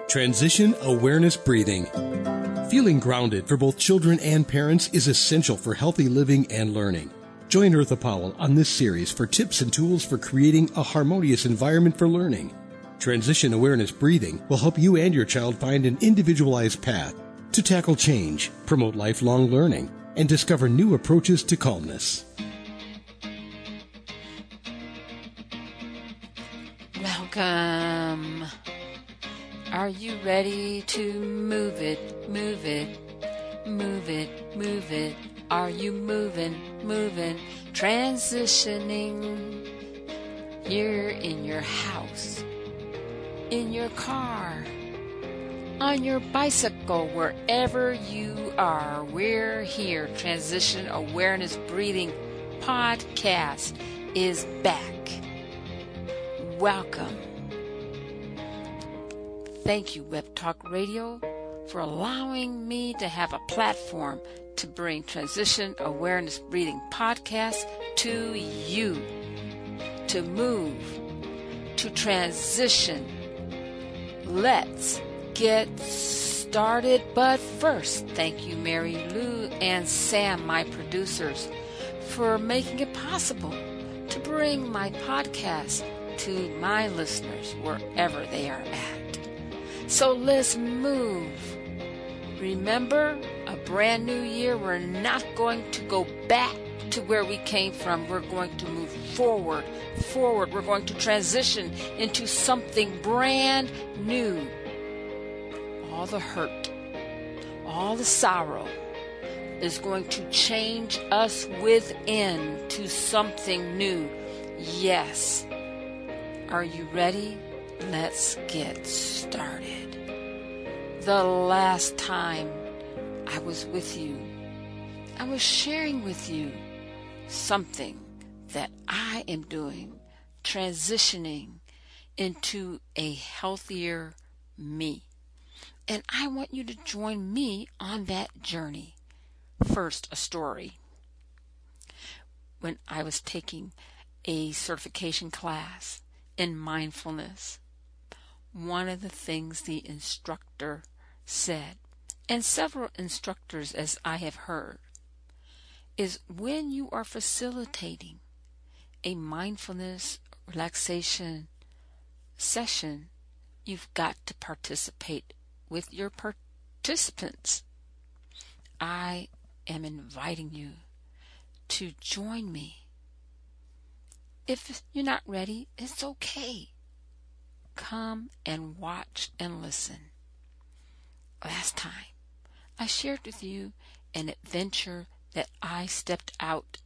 Transition Awareness Breathing. Feeling grounded for both children and parents is essential for healthy living and learning. Join Eartha Powell on this series for tips and tools for creating a harmonious environment for learning. Transition Awareness Breathing will help you and your child find an individualized path to tackle change, promote lifelong learning, and discover new approaches to calmness. Welcome. Are you ready to move it, move it, move it, move it? Are you moving, transitioning? You're in your house, in your car, on your bicycle, wherever you are. We're here. Transition Awareness Breathing Podcast is back. Welcome. Thank you, Web Talk Radio, for allowing me to have a platform to bring Transition Awareness Breathing Podcast to you. To move, to transition. Let's get started. But first, thank you, Mary Lou and Sam, my producers, for making it possible to bring my podcast to my listeners wherever they are at. So let's move. Remember, a brand new year. We're not going to go back to where we came from. We're going to move forward. We're going to transition into something brand new. All the hurt, all the sorrow is going to change us within to something new. Yes. Are you ready? Let's get started. The last time I was with you, I was sharing with you something that I am doing, transitioning into a healthier me. And I want you to join me on that journey. First, a story. When I was taking a certification class in mindfulness, one of the things the instructor said, and several instructors as I have heard, is when you are facilitating a mindfulness relaxation session, you've got to participate with your participants. I am inviting you to join me. If you're not ready, it's okay. Come and watch and listen. Last time, I shared with you an adventure that I stepped out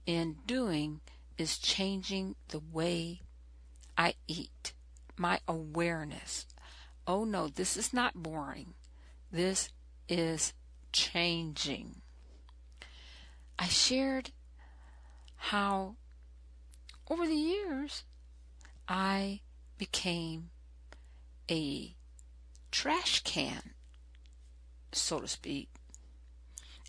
in doing is changing the way I eat. My awareness. Oh no, this is not boring. This is changing. I shared how over the years I became a trash can, so to speak,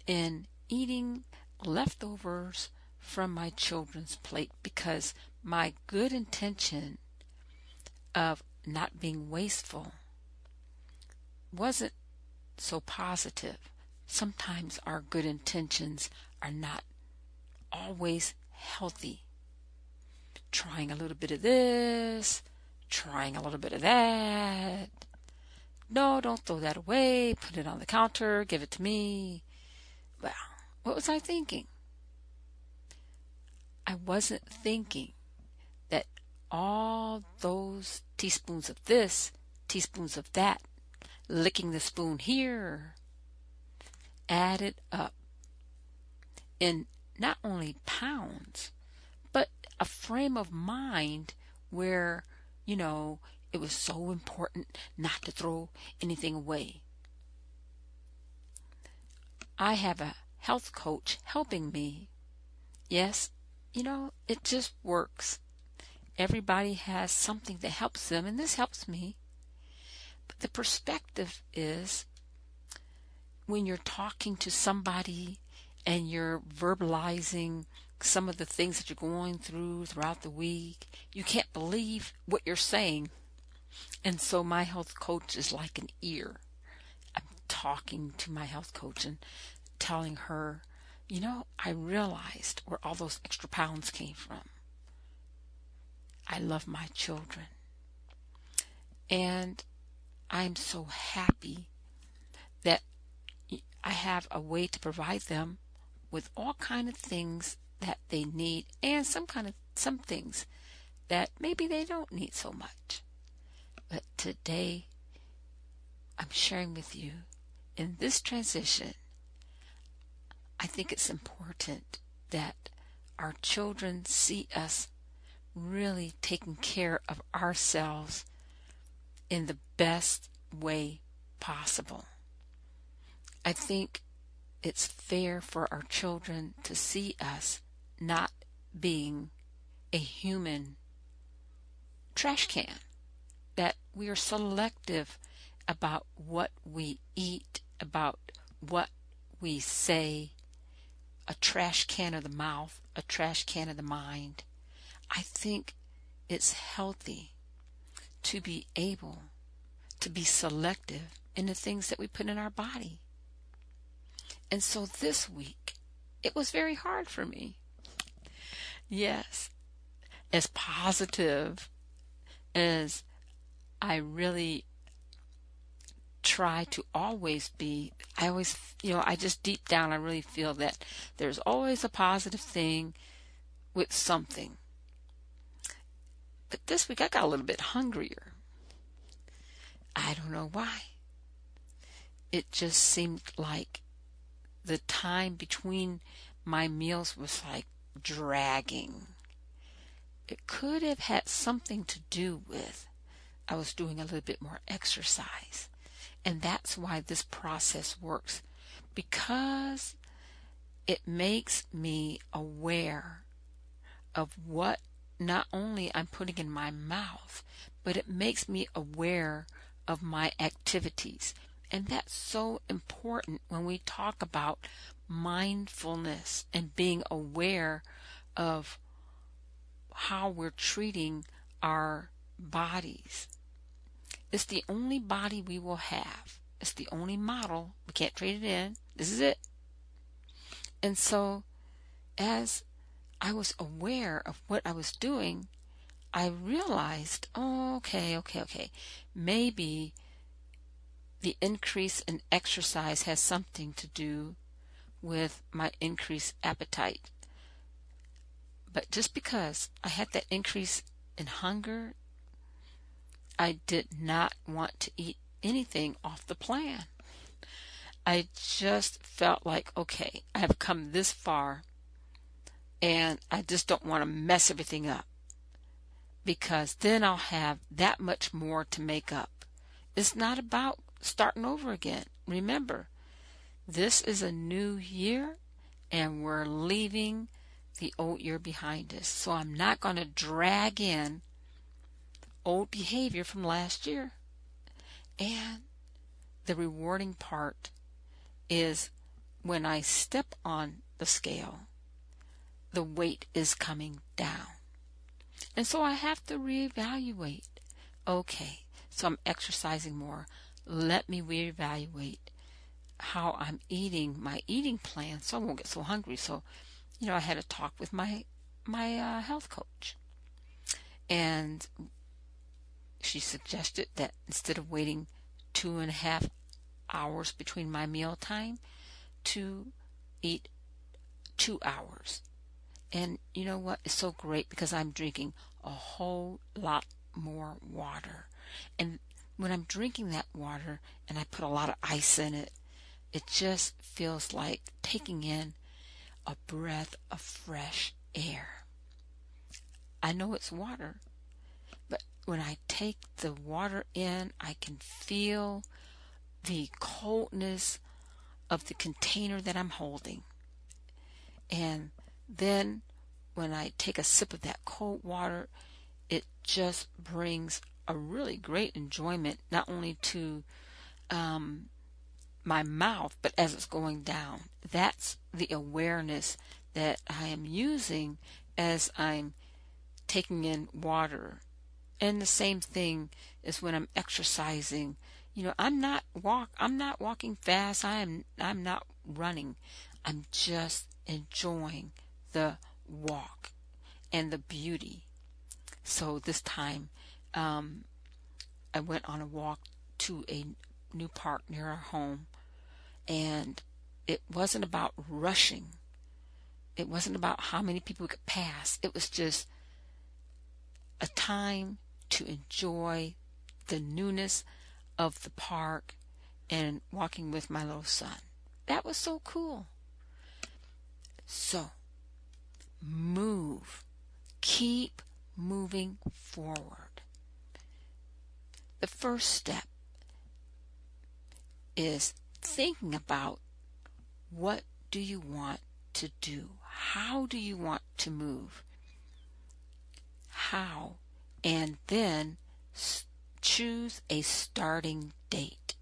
in eating leftovers from my children's plate because my good intention of not being wasteful wasn't so positive. Sometimes our good intentions are not always healthy. Trying a little bit of this, trying a little bit of that. No, don't throw that away. Put it on the counter. Give it to me. Well, what was I thinking? I wasn't thinking that all those teaspoons of this, teaspoons of that, licking the spoon here, added up in not only pounds, but a frame of mind where, it was so important not to throw anything away. I have a health coach helping me. Yes, it just works. Everybody has something that helps them, and this helps me. But the perspective is when you're talking to somebody and you're verbalizing some of the things that you're going through throughout the week. You can't believe what you're saying. And so my health coach is like an ear. I'm talking to my health coach and telling her, I realized where all those extra pounds came from. I love my children. And I'm so happy that I have a way to provide them with all kind of things that they need, and some things that maybe they don't need so much. But today, I'm sharing with you, in this transition, I think it's important that our children see us really taking care of ourselves in the best way possible. I think it's fair for our children to see us not being a human trash can, that we are selective about what we eat, about what we say, a trash can of the mouth, a trash can of the mind. I think it's healthy to be able to be selective in the things that we put in our body. And so this week, it was very hard for me. Yes, as positive as I really try to always be, I just deep down, I really feel that there's always a positive thing with something. But this week I got a little bit hungrier. I don't know why. It just seemed like the time between my meals was like dragging. It could have had something to do with I was doing a little bit more exercise. And that's why this process works, because it makes me aware of what not only I'm putting in my mouth, but it makes me aware of my activities. And that's so important when we talk about mindfulness and being aware of how we're treating our bodies. It's the only body we will have. It's the only model. We can't trade it in. This is it. And so, as I was aware of what I was doing, I realized, okay. Maybe the increase in exercise has something to do with my increased appetite. But just because I had that increase in hunger, I did not want to eat anything off the plan. I just felt like, okay, I have come this far, and I just don't want to mess everything up, because then I'll have that much more to make up. It's not about starting over again. Remember, this is a new year, and we're leaving the old year behind us. So I'm not going to drag in old behavior from last year. And the rewarding part is when I step on the scale, the weight is coming down. And so I have to reevaluate. Okay, so I'm exercising more. Let me reevaluate how I'm eating, my eating plan, so I won't get so hungry. So, I had a talk with my health coach. And she suggested that instead of waiting 2.5 hours between my meal time, to eat 2 hours. And you know what? It's so great because I'm drinking a whole lot more water. And when I'm drinking that water and I put a lot of ice in it, it just feels like taking in a breath of fresh air. I know it's water, but when I take the water in, I can feel the coldness of the container that I'm holding. And then when I take a sip of that cold water, it just brings a really great enjoyment, not only to my mouth, but as it's going down. That's the awareness that I am using as I'm taking in water. And the same thing is when I'm exercising. I'm not walking fast. I'm not running. I'm just enjoying the walk and the beauty. So this time, I went on a walk to a new park near our home, and it wasn't about rushing. It wasn't about how many people we could pass. It was just a time to enjoy the newness of the park and walking with my little son. That was so cool. So, move. Keep moving forward. The first step is thinking about, what do you want to do? How do you want to move? How? And then choose a starting date.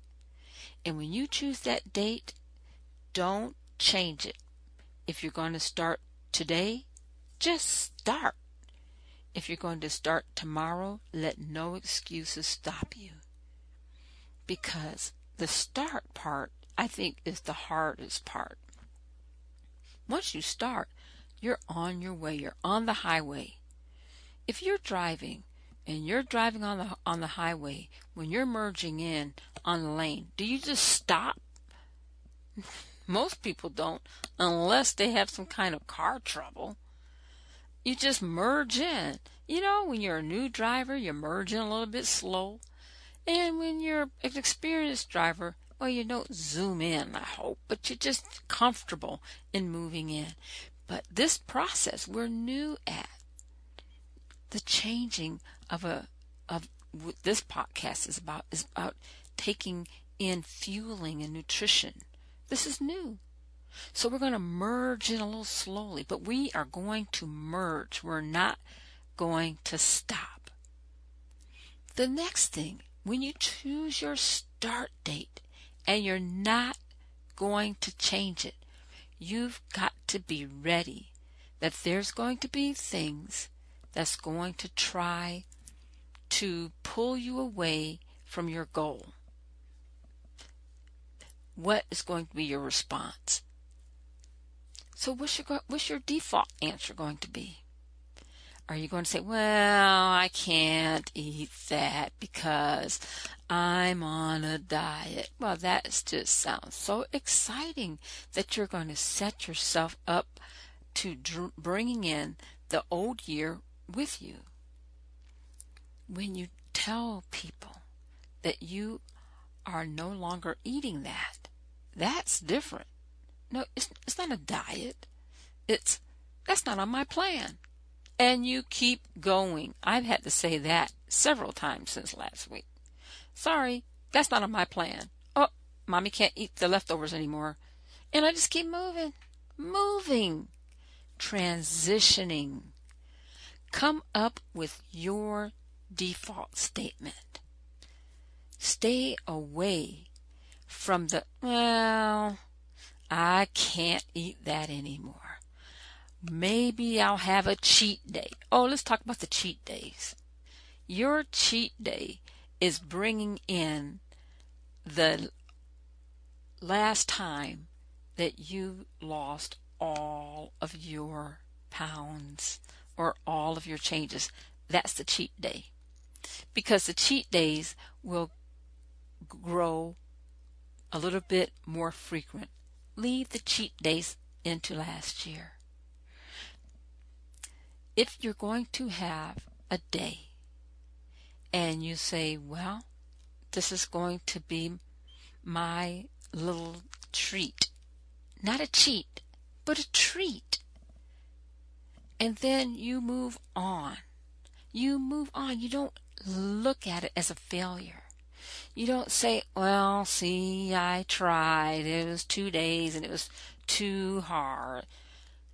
And when you choose that date, don't change it. If you're going to start today, just start. If you're going to start tomorrow, let no excuses stop you. Because the start part, I think, is the hardest part. Once you start, you're on your way. You're on the highway. If you're driving and you're driving on the highway, when you're merging in on the lane, do you just stop? Most people don't, unless they have some kind of car trouble. You just merge in. When you're a new driver, you merge in a little bit slow. And when you're an experienced driver, well, you don't zoom in, I hope, but you're just comfortable in moving in. But this process we're new at. The changing of this podcast is about taking in fueling and nutrition. This is new. So we're going to merge in a little slowly, but we are going to merge. We're not going to stop. The next thing, when you choose your start date and you're not going to change it, you've got to be ready that there's going to be things that's going to try to pull you away from your goal. What is going to be your response? So what's your default answer going to be? Are you going to say, well, I can't eat that because I'm on a diet? Well, that just sounds so exciting that you're going to set yourself up to bringing in the old year with you. When you tell people that you are no longer eating that, that's different. No, it's not a diet. That's not on my plan. And you keep going. I've had to say that several times since last week. Sorry, that's not on my plan. Oh, Mommy can't eat the leftovers anymore. And I just keep moving, transitioning. Come up with your default statement. Stay away from the, well, I can't eat that anymore. Maybe I'll have a cheat day. Oh, let's talk about the cheat days. Your cheat day is bringing in the last time that you lost all of your pounds or all of your changes. That's the cheat day. Because the cheat days will grow a little bit more frequent. Leave the cheat days into last year. If you're going to have a day and you say, well, this is going to be my little treat, not a cheat, but a treat. And then you move on. You move on. You don't look at it as a failure. You don't say, well, see, I tried. It was 2 days and it was too hard.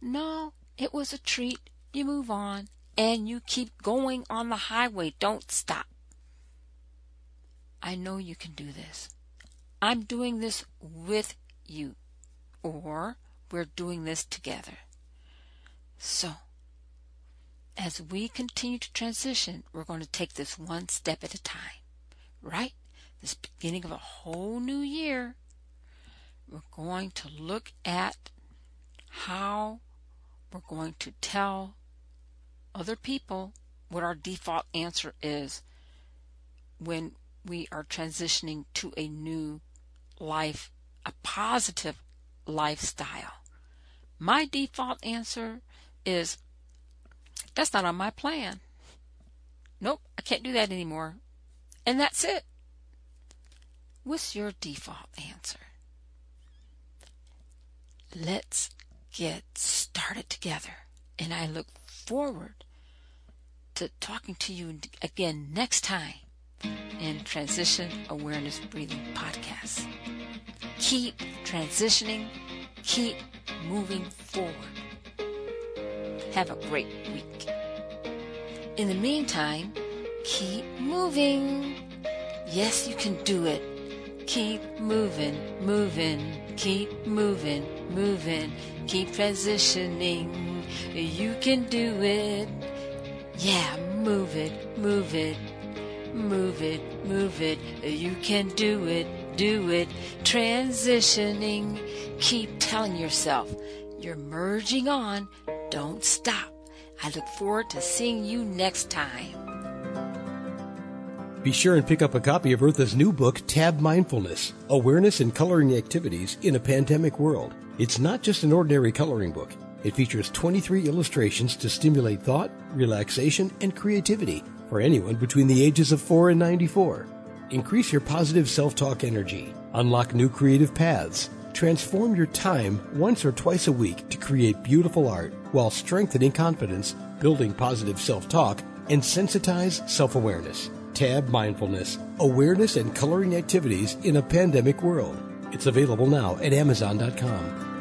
No, it was a treat. You move on and you keep going on the highway. Don't stop. I know you can do this. I'm doing this with you, or we're doing this together. So, as we continue to transition, we're going to take this one step at a time, right? This beginning of a whole new year, we're going to look at how we're going to tell other people what our default answer is when we are transitioning to a new life, a positive lifestyle. My default answer is, that's not on my plan. Nope, I can't do that anymore. And that's it. What's your default answer? Let's get started together. And I look forward to talking to you again next time in Transition Awareness Breathing Podcast. Keep transitioning. Keep moving forward. Have a great week. In the meantime, keep moving. Yes, you can do it. Keep moving, keep moving, keep transitioning. You can do it. Yeah, move it. You can do it. Transitioning. Keep telling yourself, you're merging on. Don't stop. I look forward to seeing you next time. Be sure and pick up a copy of Eartha's new book, Tab Mindfulness, Awareness and Coloring Activities in a Pandemic World. It's not just an ordinary coloring book. It features 23 illustrations to stimulate thought, relaxation, and creativity for anyone between the ages of 4 and 94. Increase your positive self-talk energy. Unlock new creative paths. Transform your time once or twice a week to create beautiful art while strengthening confidence, building positive self-talk, and sensitize self-awareness. Tab Mindfulness, Awareness and Coloring Activities in a Pandemic World. It's available now at Amazon.com.